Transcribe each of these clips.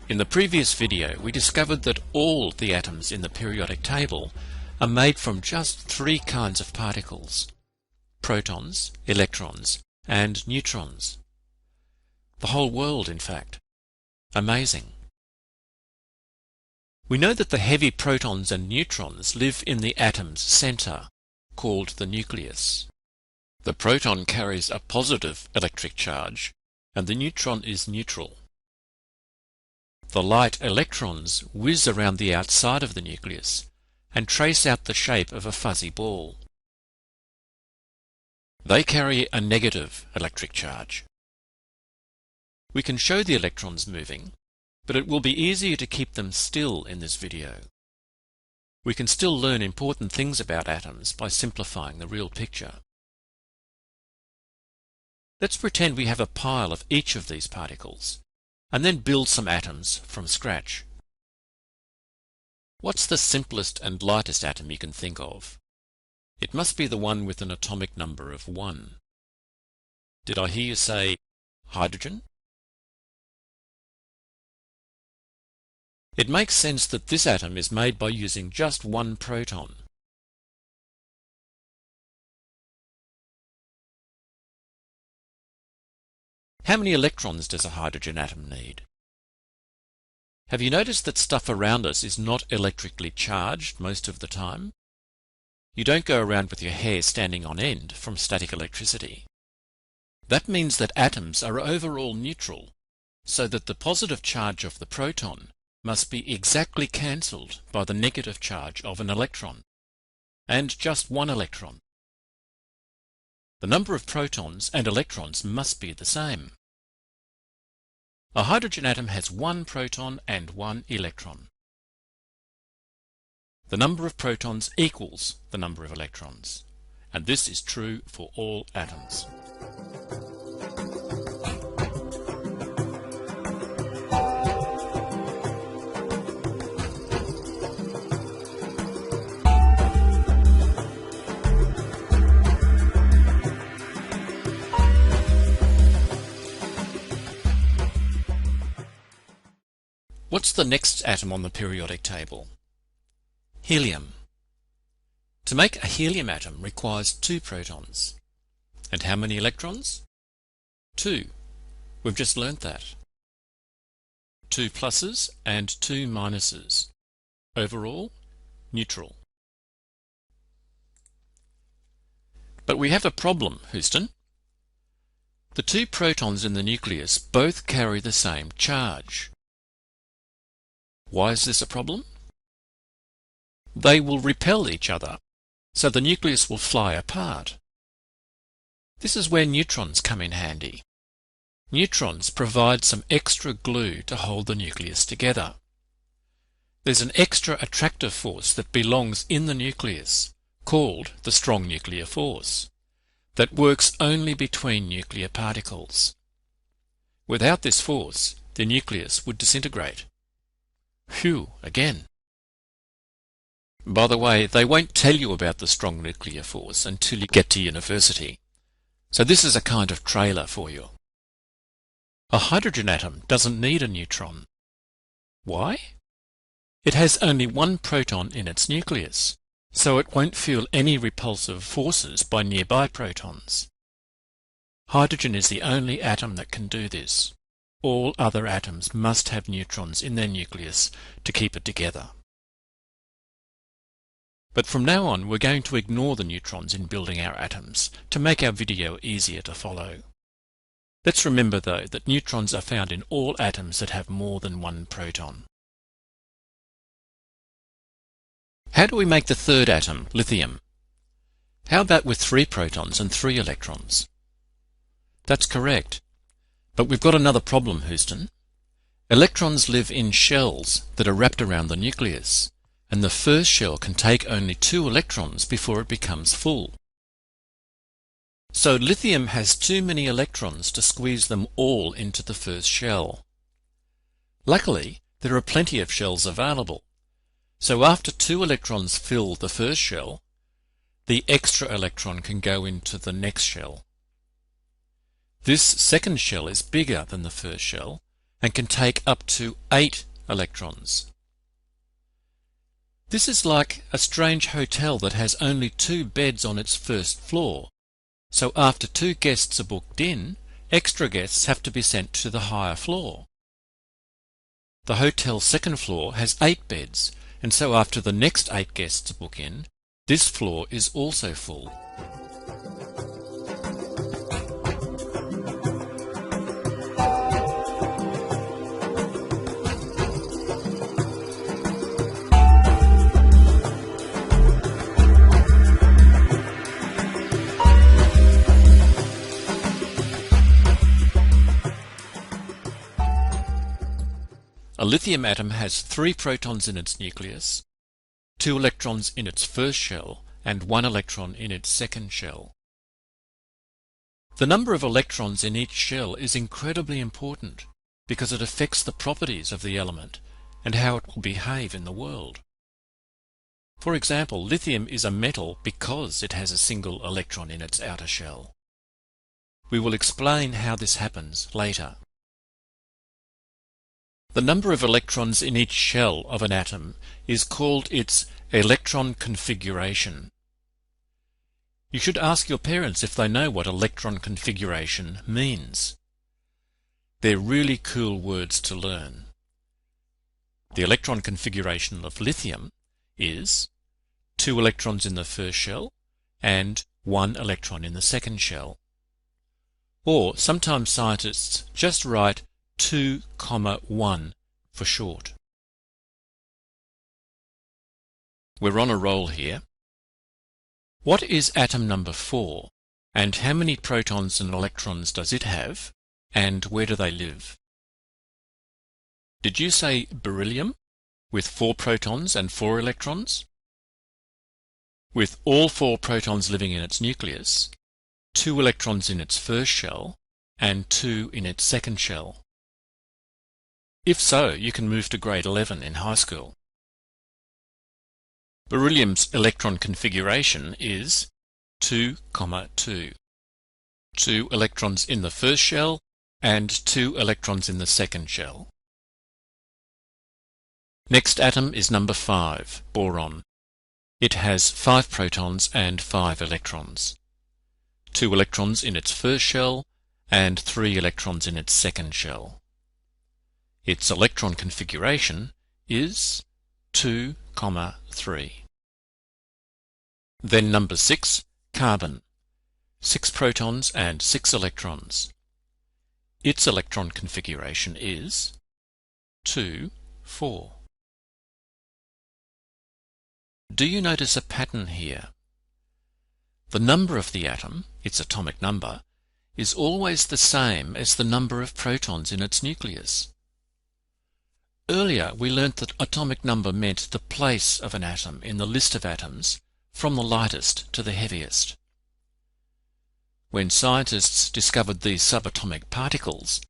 In the previous video, we discovered that all the atoms in the periodic table are made from just three kinds of particles: protons, electrons, and neutrons. The whole world, in fact. Amazing. We know that the heavy protons and neutrons live in the atom's center, called the nucleus. The proton carries a positive electric charge, and the neutron is neutral. The light electrons whiz around the outside of the nucleus and trace out the shape of a fuzzy ball. They carry a negative electric charge. We can show the electrons moving, but it will be easier to keep them still in this video. We can still learn important things about atoms by simplifying the real picture. Let's pretend we have a pile of each of these particles, and then build some atoms from scratch. What's the simplest and lightest atom you can think of? It must be the one with an atomic number of 1. Did I hear you say hydrogen? It makes sense that this atom is made by using just one proton. How many electrons does a hydrogen atom need? Have you noticed that stuff around us is not electrically charged most of the time? You don't go around with your hair standing on end from static electricity. That means that atoms are overall neutral, so that the positive charge of the proton must be exactly cancelled by the negative charge of an electron, and just one electron. The number of protons and electrons must be the same. A hydrogen atom has one proton and one electron. The number of protons equals the number of electrons, and this is true for all atoms. What's the next atom on the periodic table? Helium. To make a helium atom requires 2 protons. And how many electrons? 2. We've just learnt that. 2 pluses and 2 minuses. Overall, neutral. But we have a problem, Houston. The 2 protons in the nucleus both carry the same charge. Why is this a problem? They will repel each other, so the nucleus will fly apart. This is where neutrons come in handy. Neutrons provide some extra glue to hold the nucleus together. There's an extra attractive force that belongs in the nucleus, called the strong nuclear force, that works only between nuclear particles. Without this force, the nucleus would disintegrate. Phew, again. By the way, they won't tell you about the strong nuclear force until you get to university. So this is a kind of trailer for you. A hydrogen atom doesn't need a neutron. Why? It has only one proton in its nucleus, so it won't feel any repulsive forces by nearby protons. Hydrogen is the only atom that can do this. All other atoms must have neutrons in their nucleus to keep it together. But from now on, we're going to ignore the neutrons in building our atoms to make our video easier to follow. Let's remember, though, that neutrons are found in all atoms that have more than one proton. How do we make the third atom, lithium? How about with 3 protons and 3 electrons? That's correct. But we've got another problem, Houston. Electrons live in shells that are wrapped around the nucleus, and the first shell can take only 2 electrons before it becomes full. So lithium has too many electrons to squeeze them all into the first shell. Luckily, there are plenty of shells available, so after 2 electrons fill the first shell, the extra electron can go into the next shell. This second shell is bigger than the first shell and can take up to 8 electrons. This is like a strange hotel that has only 2 beds on its first floor, so after 2 guests are booked in, extra guests have to be sent to the higher floor. The hotel's second floor has 8 beds, and so after the next 8 guests book in, this floor is also full. A lithium atom has 3 protons in its nucleus, 2 electrons in its first shell, and 1 electron in its second shell. The number of electrons in each shell is incredibly important because it affects the properties of the element and how it will behave in the world. For example, lithium is a metal because it has a single electron in its outer shell. We will explain how this happens later. The number of electrons in each shell of an atom is called its electron configuration. You should ask your parents if they know what electron configuration means. They're really cool words to learn. The electron configuration of lithium is 2 electrons in the first shell and 1 electron in the second shell. Or sometimes scientists just write 2, 1 for short. We're on a roll here. What is atom number 4, and how many protons and electrons does it have, and where do they live? Did you say beryllium, with 4 protons and 4 electrons? With all 4 protons living in its nucleus, 2 electrons in its first shell, and 2 in its second shell. If so, you can move to grade 11 in high school. Beryllium's electron configuration is 2, 2. 2 electrons in the first shell and 2 electrons in the second shell. Next atom is number 5, boron. It has 5 protons and 5 electrons. 2 electrons in its first shell and 3 electrons in its second shell. Its electron configuration is 2, 3. Then number 6, carbon. 6 protons and 6 electrons. Its electron configuration is 2, 4. Do you notice a pattern here? The number of the atom, its atomic number, is always the same as the number of protons in its nucleus. Earlier we learnt that atomic number meant the place of an atom in the list of atoms from the lightest to the heaviest. When scientists discovered these subatomic particles,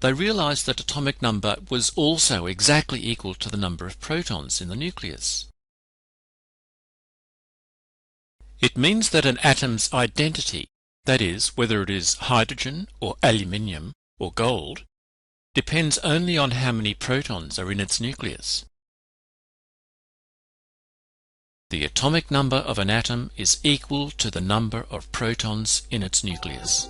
they realized that atomic number was also exactly equal to the number of protons in the nucleus. It means that an atom's identity, that is, whether it is hydrogen or aluminium or gold, depends only on how many protons are in its nucleus. The atomic number of an atom is equal to the number of protons in its nucleus.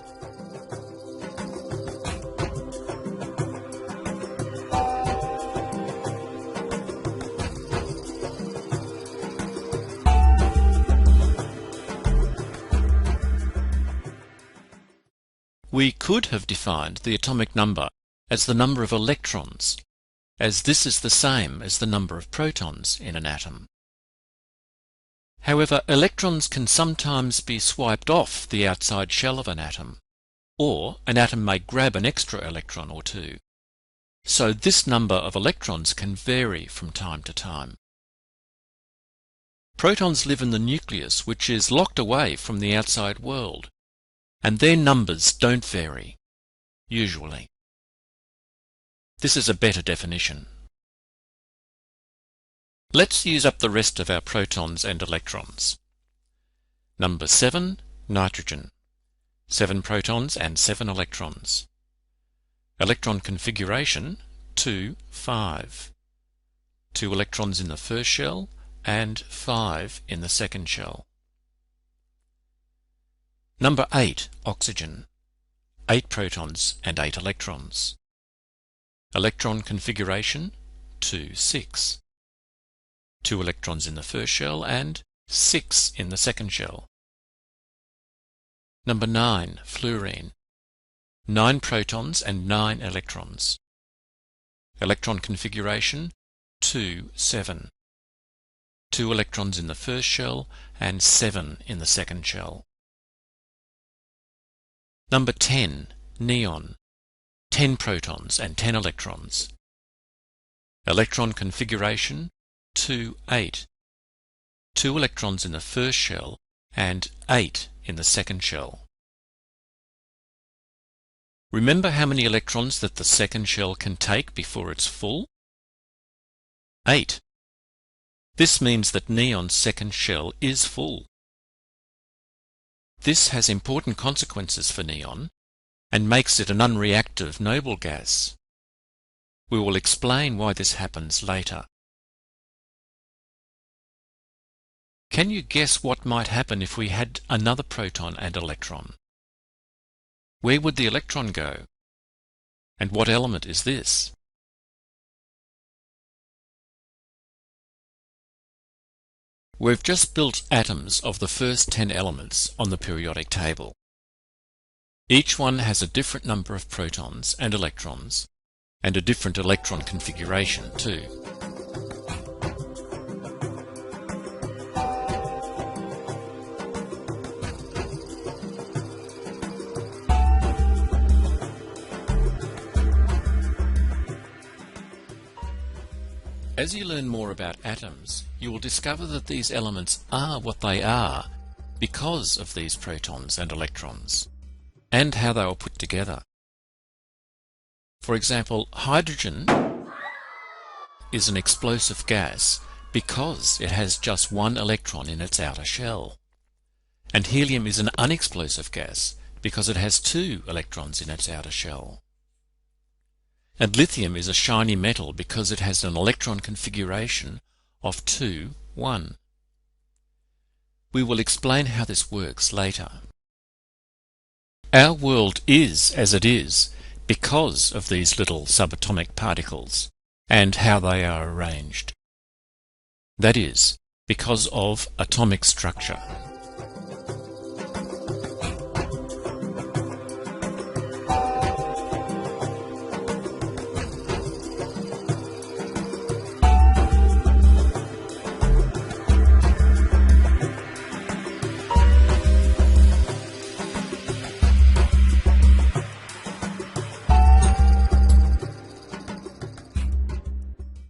We could have defined the atomic number as the number of electrons, as this is the same as the number of protons in an atom. However, electrons can sometimes be swiped off the outside shell of an atom, or an atom may grab an extra electron or 2. So this number of electrons can vary from time to time. Protons live in the nucleus, which is locked away from the outside world, and their numbers don't vary, usually. This is a better definition. Let's use up the rest of our protons and electrons. Number 7, nitrogen. 7 protons and 7 electrons. Electron configuration 2, 5. 2 electrons in the first shell and 5 in the second shell. Number 8, oxygen. 8 protons and 8 electrons. Electron configuration 2, 6. 2 electrons in the first shell and 6 in the second shell. Number 9, fluorine. 9 protons and 9 electrons. Electron configuration 2, 7. 2 electrons in the first shell and 7 in the second shell. Number 10, neon. 10 protons and 10 electrons. Electron configuration 2, 8. 2 electrons in the first shell and 8 in the second shell. Remember how many electrons that the second shell can take before it's full? 8. This means that neon's second shell is full. This has important consequences for neon and makes it an unreactive noble gas. We will explain why this happens later. Can you guess what might happen if we had another proton and electron? Where would the electron go? And what element is this? We've just built atoms of the first 10 elements on the periodic table. Each one has a different number of protons and electrons, and a different electron configuration too. As you learn more about atoms, you will discover that these elements are what they are because of these protons and electrons, and how they were put together. For example, hydrogen is an explosive gas because it has just one electron in its outer shell. And helium is an unexplosive gas because it has 2 electrons in its outer shell. And lithium is a shiny metal because it has an electron configuration of 2, 1. We will explain how this works later. Our world is as it is because of these little subatomic particles and how they are arranged. That is, because of atomic structure.